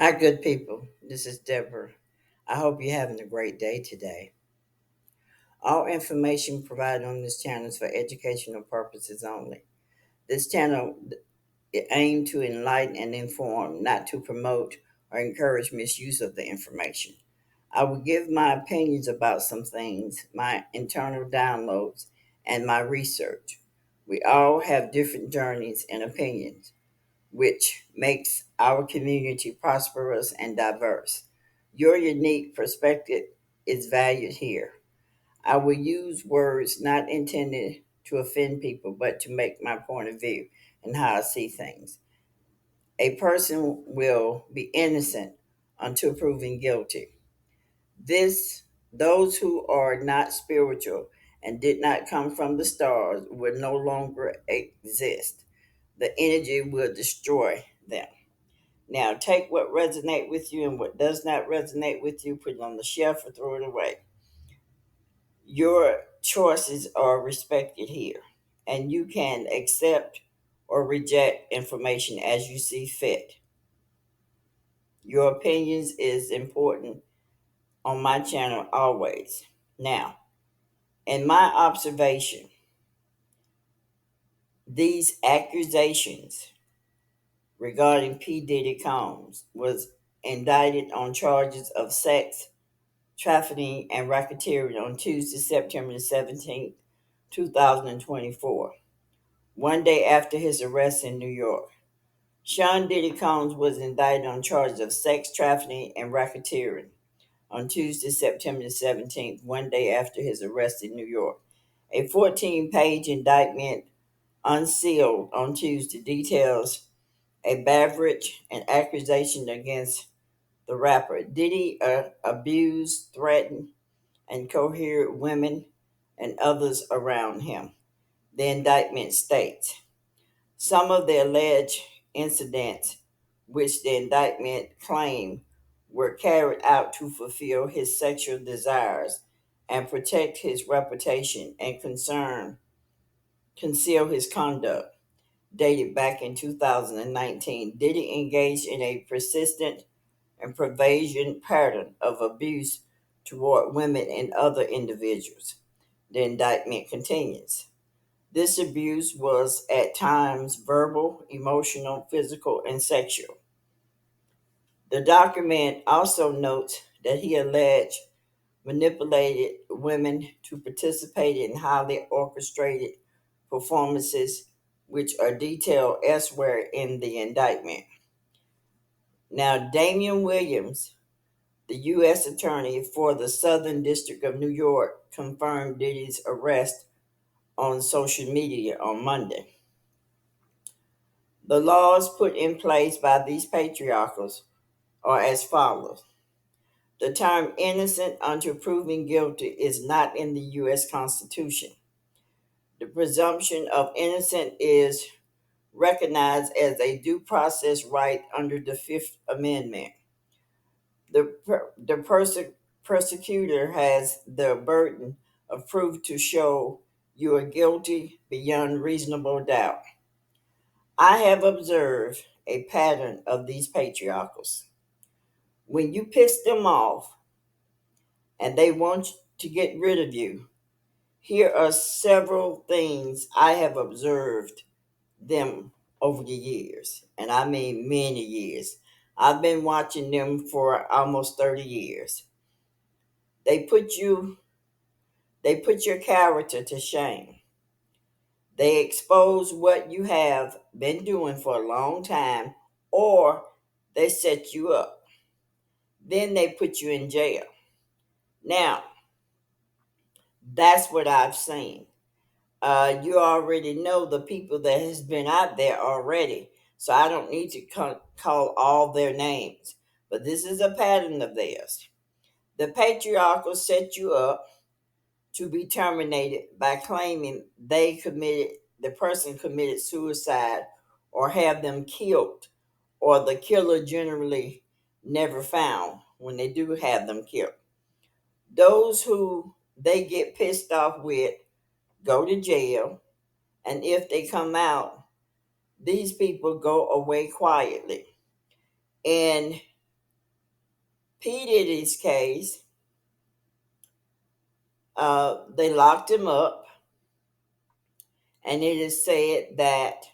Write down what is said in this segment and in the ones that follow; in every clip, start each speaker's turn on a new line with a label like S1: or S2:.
S1: Hi, good people. This is Deborah. I hope you're having a great day today. All information provided on this channel is for educational purposes only. This channel aims to enlighten and inform, not to promote or encourage misuse of the information. I will give my opinions about some things, my internal downloads, and my research. We all have different journeys and opinions, which makes our community prosperous and diverse. Your unique perspective is valued here. I will use words not intended to offend people, but to make my point of view and how I see things. A person will be innocent until proven guilty. This, those who are not spiritual and did not come from the stars will no longer exist. The energy will destroy them. Now, take what resonates with you and what does not resonate with you, put it on the shelf or throw it away. Your choices are respected here, and you can accept or reject information as you see fit. Your opinions is important on my channel always. Now, in my observation, these accusations regarding P. Diddy Combs was indicted on charges of sex trafficking, and racketeering on Tuesday, September the 17th, 2024, one day after his arrest in New York. Sean Diddy Combs was indicted on charges of sex trafficking and racketeering on Tuesday, September the 17th, one day after his arrest in New York. A 14-page indictment unsealed on Tuesday details a beverage and accusation against the rapper. Diddy abused, threatened, and coherent women and others around him. The indictment states some of the alleged incidents which the indictment claimed were carried out to fulfill his sexual desires and protect his reputation and conceal his conduct. Dated back in 2019, Diddy engaged in a persistent and pervasive pattern of abuse toward women and other individuals. The indictment continues. This abuse was at times verbal, emotional, physical, and sexual. The document also notes that he alleged manipulated women to participate in highly orchestrated performances, which are detailed elsewhere in the indictment. Now, Damian Williams, the U.S. Attorney for the Southern District of New York, confirmed Diddy's arrest on social media on Monday. The laws put in place by these patriarchs are as follows. The term innocent until proven guilty is not in the U.S. Constitution. The presumption of innocence is recognized as a due process right under the Fifth Amendment. The persecutor has the burden of proof to show you are guilty beyond reasonable doubt. I have observed a pattern of these patriarchs. When you piss them off and they want to get rid of you, here are several things I have observed them over the years, and I mean many years. I've been watching them for almost 30 years. They put you they put your character to shame. They expose what you have been doing for a long time, or they set you up. Then they put you in jail. Now, that's what I've seen. You already know the people that has been out there already, so I don't need to call all their names. But this is a pattern of theirs. The patriarchal set you up to be terminated by claiming the person committed suicide or have them killed, or the killer generally never found when they do have them killed. Those who they get pissed off with go to jail, and if they come out, these people go away quietly. And P. Diddy's case, they locked him up, and it is said that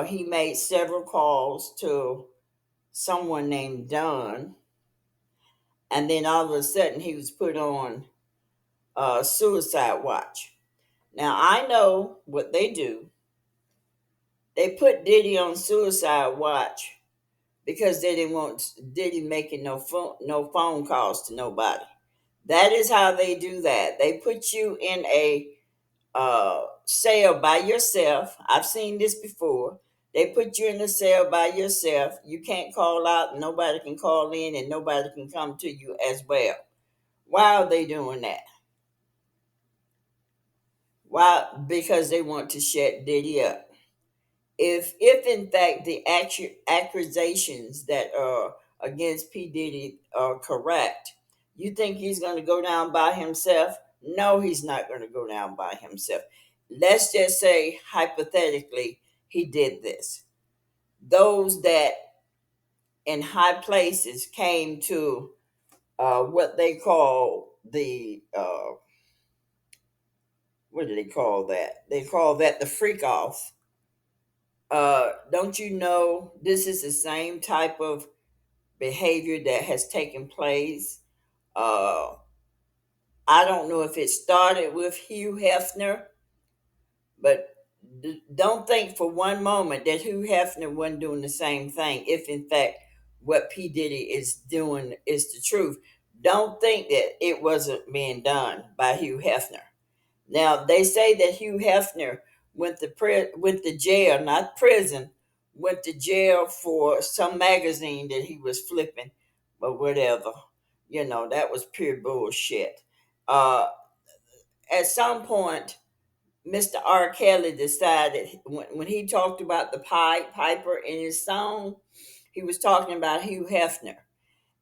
S1: he made several calls to someone named Don, and then all of a sudden he was put on suicide watch. Now I know what they do. They put Diddy on suicide watch because they didn't want Diddy making no phone calls to nobody. That is how they do that. They put you in a cell by yourself. I've seen this before. They put you in a cell by yourself. You can't call out, nobody can call in, and nobody can come to you as well. Why are they doing that? Why? Because they want to shut Diddy up. If in fact the accusations that are against P. Diddy are correct, you think he's going to go down by himself? No, he's not going to go down by himself. Let's just say hypothetically he did this. Those that in high places came to what they call the what do they call that? They call that the freak off. Don't you know this is the same type of behavior that has taken place? Uh, I don't know if it started with Hugh Hefner, but don't think for one moment that Hugh Hefner wasn't doing the same thing. If in fact what P. Diddy is doing is the truth, don't think that it wasn't being done by Hugh Hefner. Now they say that Hugh Hefner went to jail, not prison, went to jail for some magazine that he was flipping, but whatever. That was pure bullshit. Uh, at some point, Mr. R. Kelly decided when he talked about the Pied Piper in his song, he was talking about Hugh Hefner,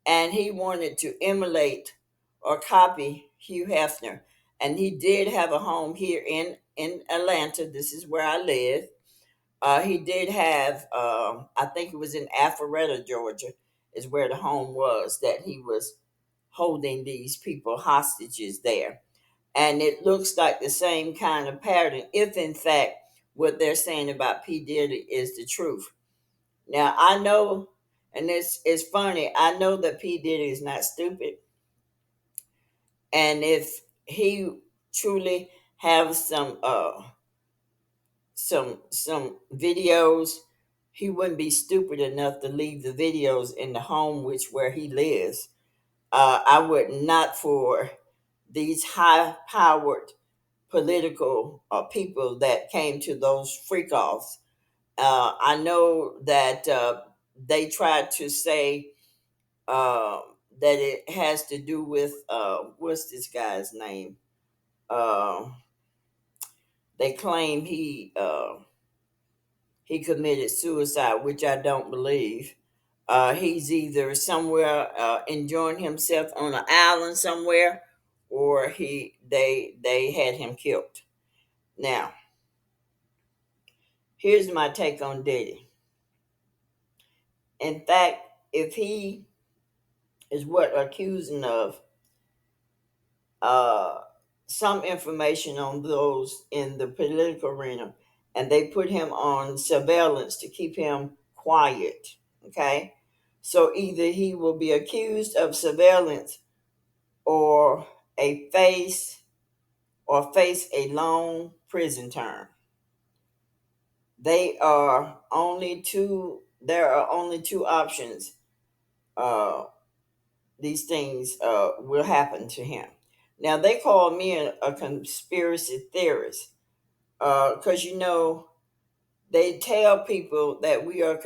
S1: and he wanted to emulate or copy Hugh Hefner. And he did have a home here in Atlanta. This is where I live. He did have, I think it was in Alpharetta, Georgia, is where the home was that he was holding these people hostages there. And it looks like the same kind of pattern, if in fact what they're saying about P. Diddy is the truth. Now, I know, and it's funny, I know that P. Diddy is not stupid. And if he truly have some videos, he wouldn't be stupid enough to leave the videos in the home which where he lives. I would not for these high powered political people that came to those freak offs. I know that they tried to say uh, that it has to do with what's this guy's name? Uh, they claim he committed suicide, which I don't believe. He's either somewhere enjoying himself on an island somewhere, or they had him killed. Now, here's my take on Diddy. In fact, if he is what accusing of, uh, some information on those in the political arena, and they put him on surveillance to keep him quiet. Okay, so either he will be accused of surveillance or a face face a long prison term. There are only two options. Uh, these things will happen to him. Now they call me a conspiracy theorist because they tell people that we are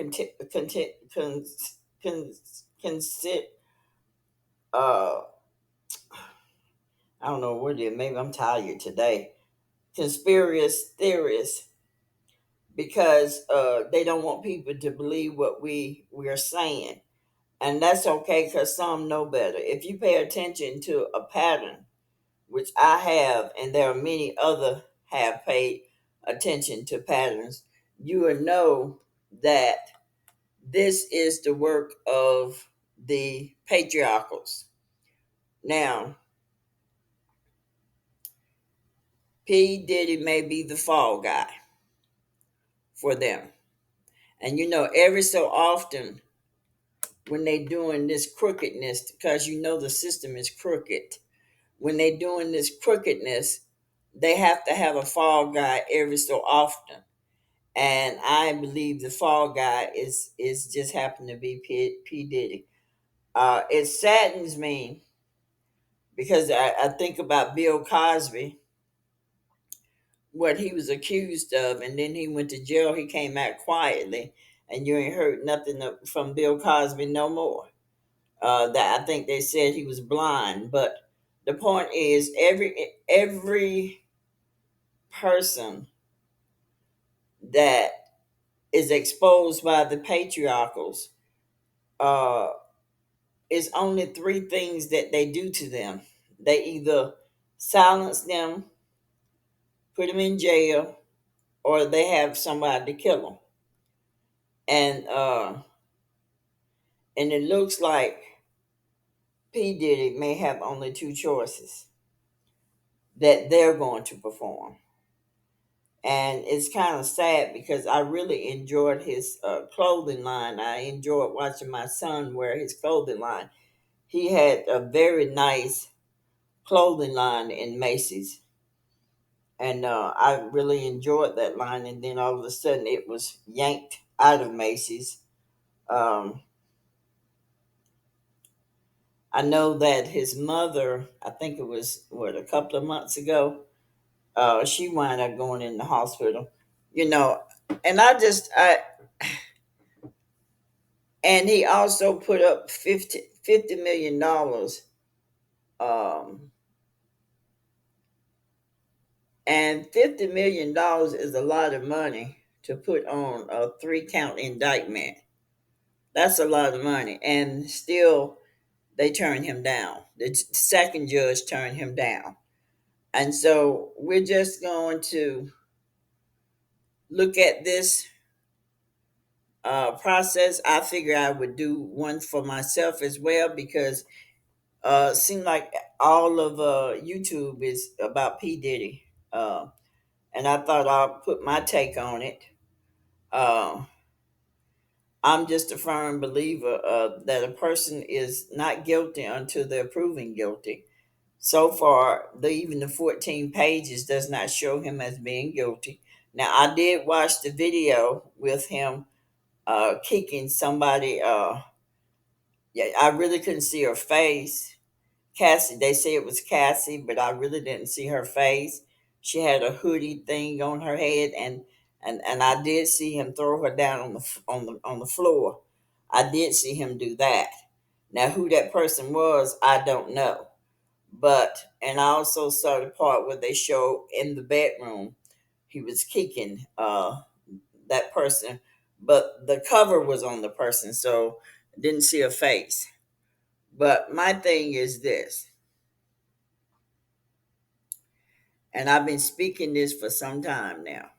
S1: consider. Uh, I don't know what it is. Maybe I'm tired today. Conspiracy theorists because they don't want people to believe what we are saying, and that's okay because some know better. If you pay attention to a pattern, which I have, and there are many other have paid attention to patterns, you will know that this is the work of the patriarchals. Now, P. Diddy may be the fall guy for them. And every so often when they doing this crookedness, because the system is crooked, when they doing this crookedness, they have to have a fall guy every so often. And I believe the fall guy is just happened to be P. Diddy. It saddens me because I think about Bill Cosby, what he was accused of, and then he went to jail. He came out quietly, and you ain't heard nothing from Bill Cosby no more. That I think they said he was blind, but the point is, every person that is exposed by the patriarchals, uh, is only three things that they do to them. They either silence them, put them in jail, or they have somebody to kill them. And it looks like P. Diddy may have only two choices that they're going to perform. And it's kind of sad because I really enjoyed his clothing line. I enjoyed watching my son wear his clothing line. He had a very nice clothing line in Macy's, and I really enjoyed that line. And then all of a sudden, it was yanked out of Macy's. Um, I know that his mother, I think it was a couple of months ago, she wound up going in the hospital. You know, and and he also put up $50 million. Um, and $50 million is a lot of money to put on a 3 count indictment. That's a lot of money. And still, they turned him down. The second judge turned him down. And so we're just going to look at this process. I figure I would do one for myself as well, because it seemed like all of YouTube is about P. Diddy. And I thought I'll put my take on it. Uh, I'm just a firm believer that a person is not guilty until they're proven guilty. So far, even the 14 pages does not show him as being guilty. Now, I did watch the video with him kicking somebody. Yeah, I really couldn't see her face. Cassie, they say it was Cassie, but I really didn't see her face. She had a hoodie thing on her head, and I did see him throw her down on the floor. I did see him do that. Now, who that person was, I don't know. And I also saw the part where they showed in the bedroom he was kicking that person, but the cover was on the person, so I didn't see a face. But my thing is this, and I've been speaking this for some time now.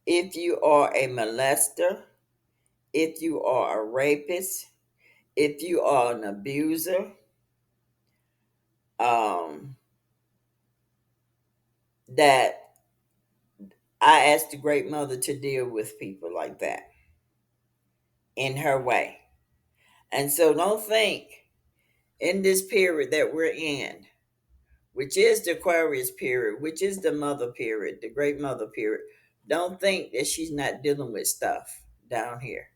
S1: If you are a molester, if you are a rapist, if you are an abuser, um, that I ask the Great Mother to deal with people like that in her way. And so don't think in this period that we're in, which is the Aquarius period, which is the mother period, the Great Mother period, don't think that she's not dealing with stuff down here.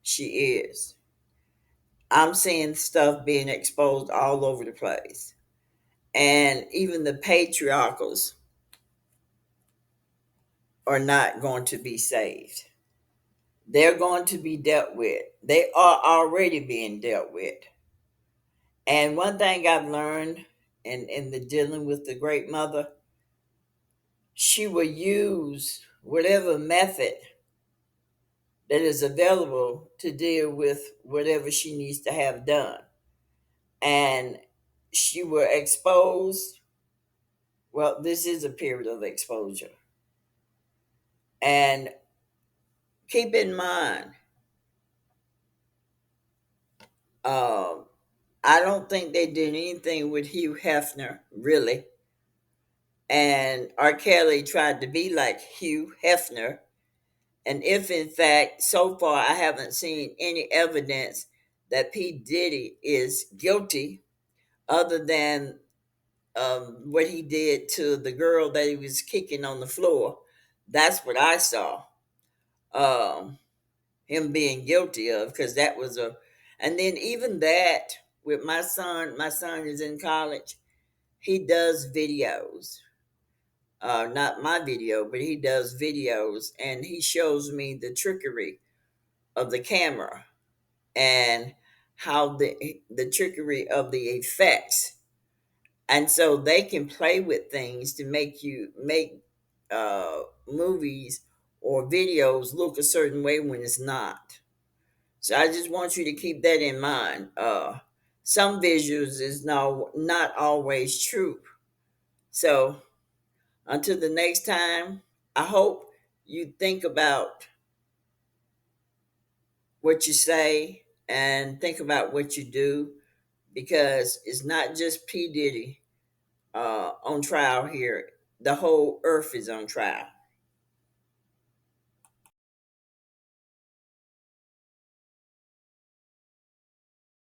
S1: She is. I'm seeing stuff being exposed all over the place. And even the patriarchals are not going to be saved. They're going to be dealt with. They are already being dealt with. And one thing I've learned in the dealing with the Great Mother, she will use whatever method that is available to deal with whatever she needs to have done. And she will expose, well, this is a period of exposure. And keep in mind, Um, I don't think they did anything with Hugh Hefner, really. And R. Kelly tried to be like Hugh Hefner. And if in fact, so far, I haven't seen any evidence that P. Diddy is guilty other than what he did to the girl that he was kicking on the floor. That's what I saw um, him being guilty of, because that was a. And then even that with my son is in college. He does videos, not my video, but he does videos, and he shows me the trickery of the camera and how the trickery of the effects, and so they can play with things to make you make movies or videos look a certain way when it's not. So I just want you to keep that in mind. Some visuals is not always true. So until the next time, I hope you think about what you say and think about what you do, because it's not just P. Diddy on trial here. The whole earth is on trial.